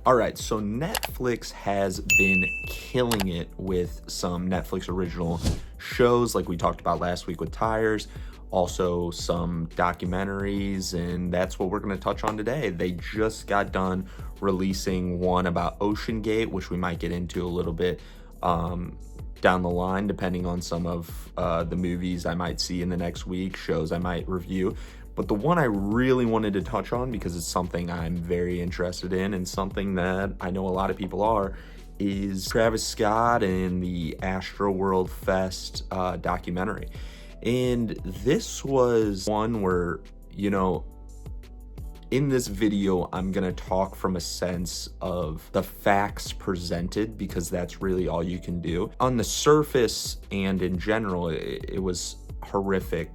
All right, so Netflix has been killing it with some Netflix original shows like we talked about last week with Tires, also some documentaries, and that's what we're going to touch on today. They just got done releasing one about Ocean Gate, which we might get into a little bit down the line, depending on some of the movies I might see in the next week, shows I might review. But the one I really wanted to touch on, because it's something I'm very interested in and something that I know a lot of people are, is Travis Scott and the Astroworld Fest documentary. And this was one where, you know, in this video, I'm going to talk from a sense of the facts presented, because that's really all you can do. On the surface and in general, it was horrific.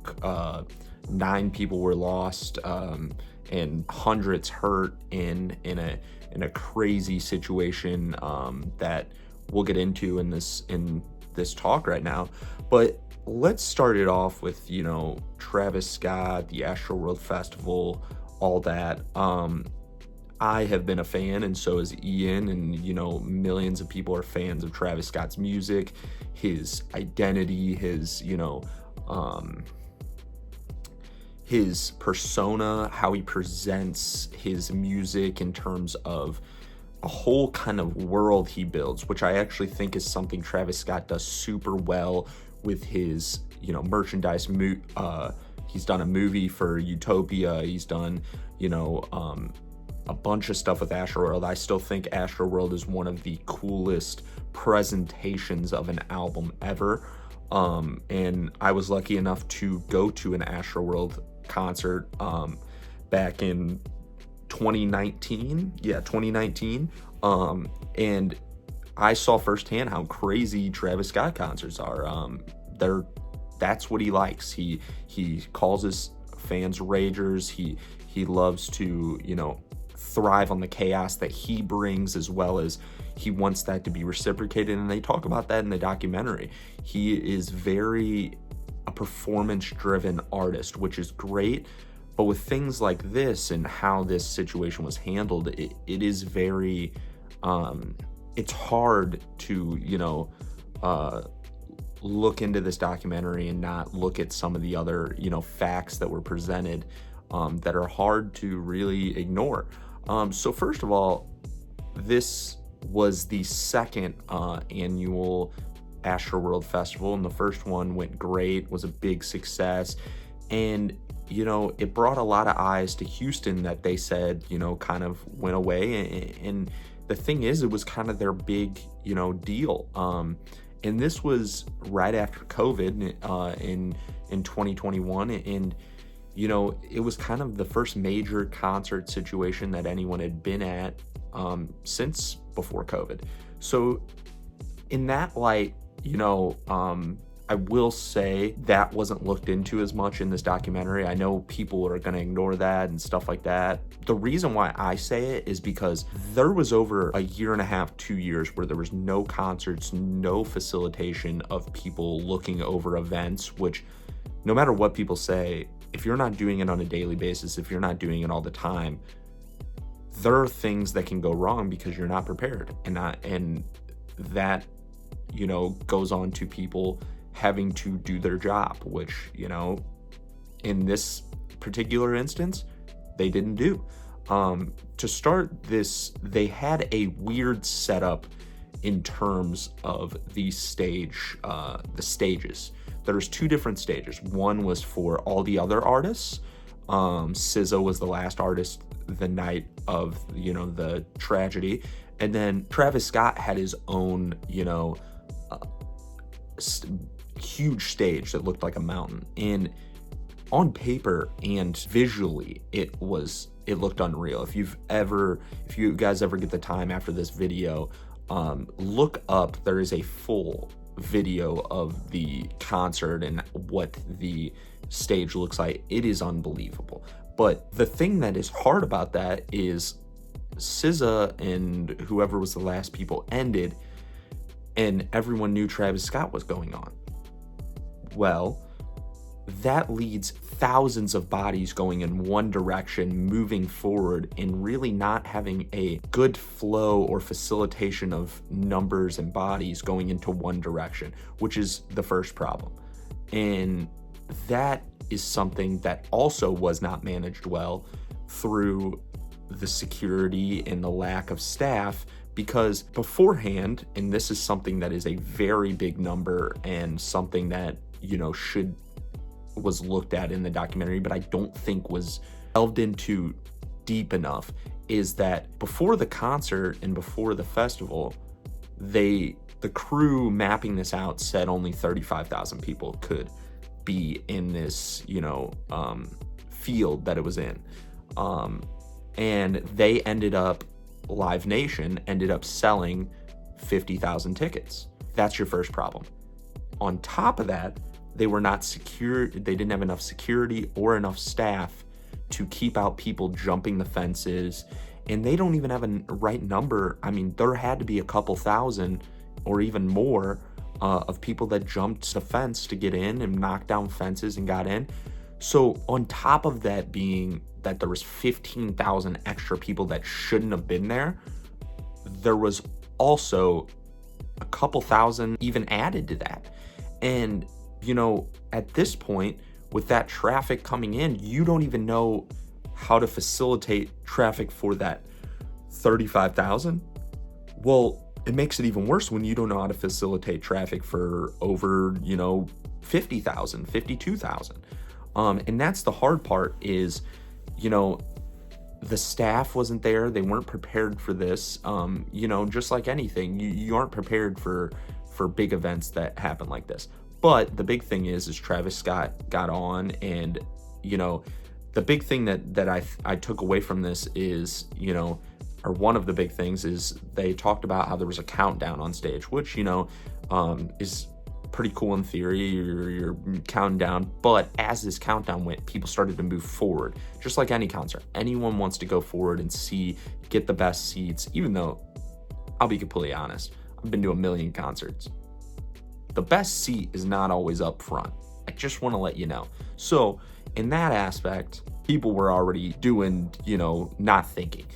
9 people were lost, and hundreds hurt in a crazy situation that we'll get into in this talk right now. But let's start it off with, you know, Travis Scott, the Astroworld Festival, all that. I have been a fan, and so is Ian, and, you know, millions of people are fans of Travis Scott's music, his identity, his, you know, his persona, how he presents his music in terms of a whole kind of world he builds, which I actually think is something Travis Scott does super well with his, you know, merchandise. He's done a movie for Utopia. He's done, you know, a bunch of stuff with Astroworld. I still think Astroworld is one of the coolest presentations of an album ever. And I was lucky enough to go to an Astroworld concert back in 2019. And I saw firsthand how crazy Travis Scott concerts are. That's what he likes. He calls his fans ragers. He loves to, you know, thrive on the chaos that he brings, as well as he wants that to be reciprocated, and they talk about that in the documentary. He is very a performance-driven artist, which is great, but with things like this and how this situation was handled, it is very it's hard to, you know, look into this documentary and not look at some of the other, you know, facts that were presented that are hard to really ignore. So first of all, this was the second annual Astroworld Festival, and the first one went great, was a big success, and, you know, it brought a lot of eyes to Houston that they said, you know, kind of went away. And the thing is, it was kind of their big, you know, deal. And this was right after COVID in 2021, and, you know, it was kind of the first major concert situation that anyone had been at since before COVID. So in that light, you know, I will say that wasn't looked into as much in this documentary. I know people are going to ignore that and stuff like that. The reason why I say it is because there was over a year and a half, 2 years where there was no concerts, no facilitation of people looking over events, which, no matter what people say, if you're not doing it on a daily basis, if you're not doing it all the time, there are things that can go wrong because you're not prepared. And that, you know, goes on to people having to do their job, which, you know, in this particular instance, they didn't do. To start this, they had a weird setup in terms of the stages. There's 2 different stages. One was for all the other artists. SZA was the last artist the night of, you know, the tragedy. And then Travis Scott had his own, you know, huge stage that looked like a mountain. And on paper and visually, it looked unreal. If you guys ever get the time after this video, look up, there is a full video of the concert and what the stage looks like. It is unbelievable. But the thing that is hard about that is SZA and whoever was the last people ended, and everyone knew Travis Scott was going on. Well, that leads thousands of bodies going in one direction, moving forward, and really not having a good flow or facilitation of numbers and bodies going into one direction, which is the first problem. And that is something that also was not managed well through the security and the lack of staff, because beforehand, and this is something that is a very big number and something that, was looked at in the documentary, but I don't think was delved into deep enough, is that before the concert and before the festival, the crew mapping this out said only 35,000 people could be in this, field that it was in. And they Live Nation ended up selling 50,000 tickets. That's your first problem. On top of that, they were not secure. They didn't have enough security or enough staff to keep out people jumping the fences. And they don't even have a right number. I mean, there had to be a couple thousand or even more of people that jumped the fence to get in and knocked down fences and got in. So on top of that being that there was 15,000 extra people that shouldn't have been there, there was also a couple thousand even added to that. And, at this point, with that traffic coming in, you don't even know how to facilitate traffic for that 35,000. Well, it makes it even worse when you don't know how to facilitate traffic for over, 50,000, 52,000. And that's the hard part is, the staff wasn't there. They weren't prepared for this. Just like anything, you aren't prepared for big events that happen like this. But the big thing is Travis Scott got on, and, the big thing that I took away from this is, or one of the big things is they talked about how there was a countdown on stage, which, is pretty cool in theory. You're counting down, but as this countdown went, people started to move forward. Just like any concert, anyone wants to go forward and get the best seats, even though, I'll be completely honest, I've been to a million concerts. The best seat is not always up front. I just want to let you know. So in that aspect, people were already doing, not thinking.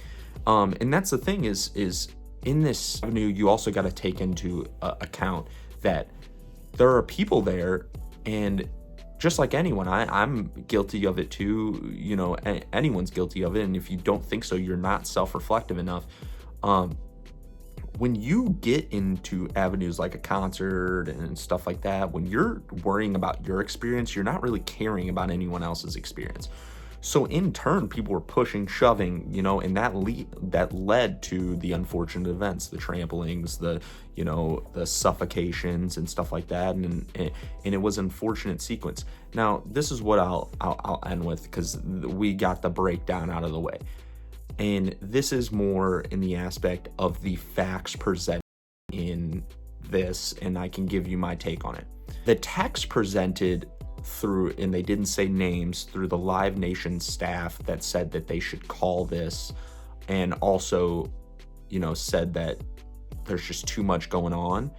And that's the thing is in this avenue, you also got to take into account that there are people there, and just like anyone, I'm guilty of it too. Anyone's guilty of it. And if you don't think so, you're not self-reflective enough. When you get into avenues like a concert and stuff like that, when you're worrying about your experience, you're not really caring about anyone else's experience. So in turn, people were pushing, shoving, and that led to the unfortunate events, the tramplings, the suffocations and stuff like that. And it was an unfortunate sequence. Now, this is what I'll end with, because we got the breakdown out of the way. And this is more in the aspect of the facts presented in this, and I can give you my take on it. The text presented through, and they didn't say names, through the Live Nation staff that said that they should call this, and also, said that there's just too much going on.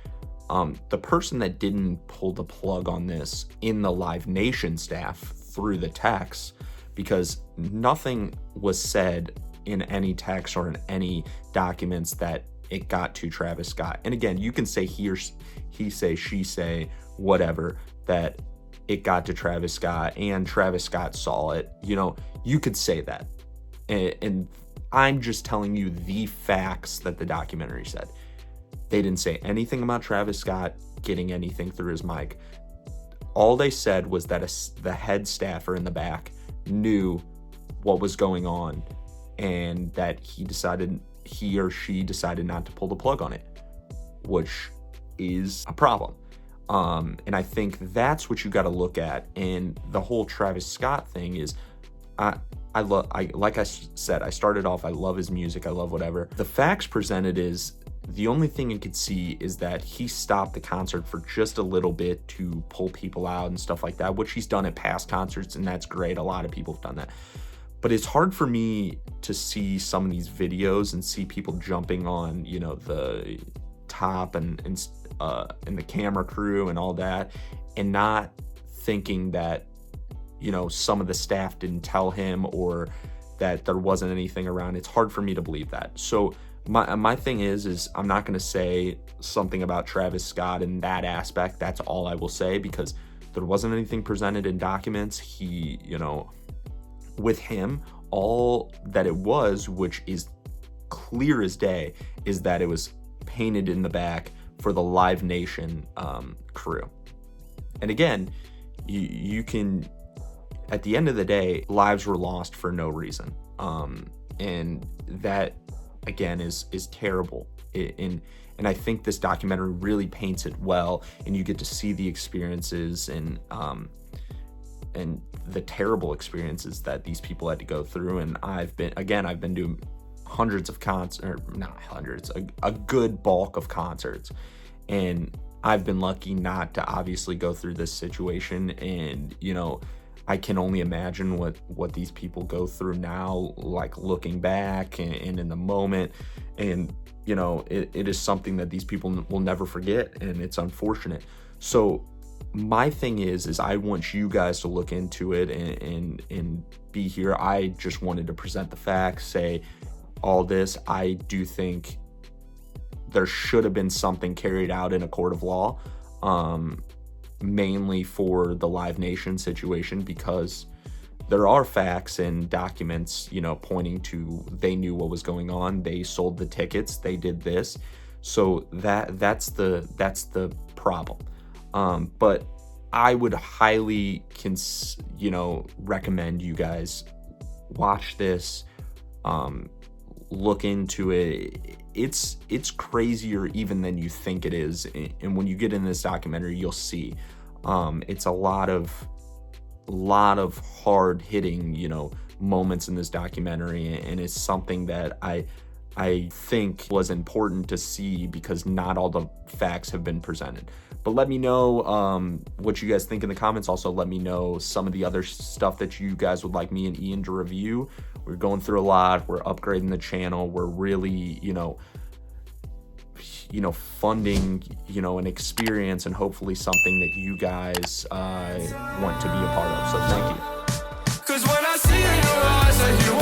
The person that didn't pull the plug on this in the Live Nation staff through the text, because nothing was said in any text or in any documents that it got to Travis Scott. And again, you can say he say, she say, whatever, that it got to Travis Scott and Travis Scott saw it. You could say that. And I'm just telling you the facts that the documentary said. They didn't say anything about Travis Scott getting anything through his mic. All they said was that the head staffer in the back knew what was going on, and that he or she decided not to pull the plug on it, which is a problem. And I think that's what you got to look at. And the whole Travis Scott thing is, like I said, I started off, I love his music, I love whatever. The facts presented is, the only thing you could see is that he stopped the concert for just a little bit to pull people out and stuff like that, which he's done at past concerts, and that's great. A lot of people have done that. But it's hard for me to see some of these videos and see people jumping on, the top and the camera crew and all that, and not thinking that you know, some of the staff didn't tell him or that there wasn't anything around. It's hard for me to believe that. So my thing is I'm not going to say something about Travis Scott in that aspect. That's all I will say, because there wasn't anything presented in documents. He, you know, with him, all that it was, which is clear as day, is that it was painted in the back for the Live Nation crew. And again, you can, at the end of the day, lives were lost for no reason. And that, again, is terrible. And I think this documentary really paints it well, and you get to see the experiences and the terrible experiences that these people had to go through. And I've been doing hundreds of concerts, or not hundreds, a good bulk of concerts. And I've been lucky not to obviously go through this situation. And, you know, I can only imagine what these people go through now, like looking back and in the moment. And, you know, it is something that these people will never forget, and it's unfortunate. So my thing is I want you guys to look into it and be here. I just wanted to present the facts, say all this. I do think there should have been something carried out in a court of law, mainly for the Live Nation situation, because there are facts and documents, you know, pointing to they knew what was going on. They sold the tickets. They did this. So that's the problem. But I would highly recommend you guys watch this, look into it. It's crazier even than you think it is. And when you get in this documentary, you'll see it's a lot of hard hitting, you know, moments in this documentary. And it's something that I think was important to see, because not all the facts have been presented. But let me know what you guys think in the comments. Also, let me know some of the other stuff that you guys would like me and Ian to review. We're going through a lot. We're upgrading the channel. We're really, you know, funding, you know, an experience, and hopefully something that you guys want to be a part of. So thank you. 'Cause when I see in your eyes, I hear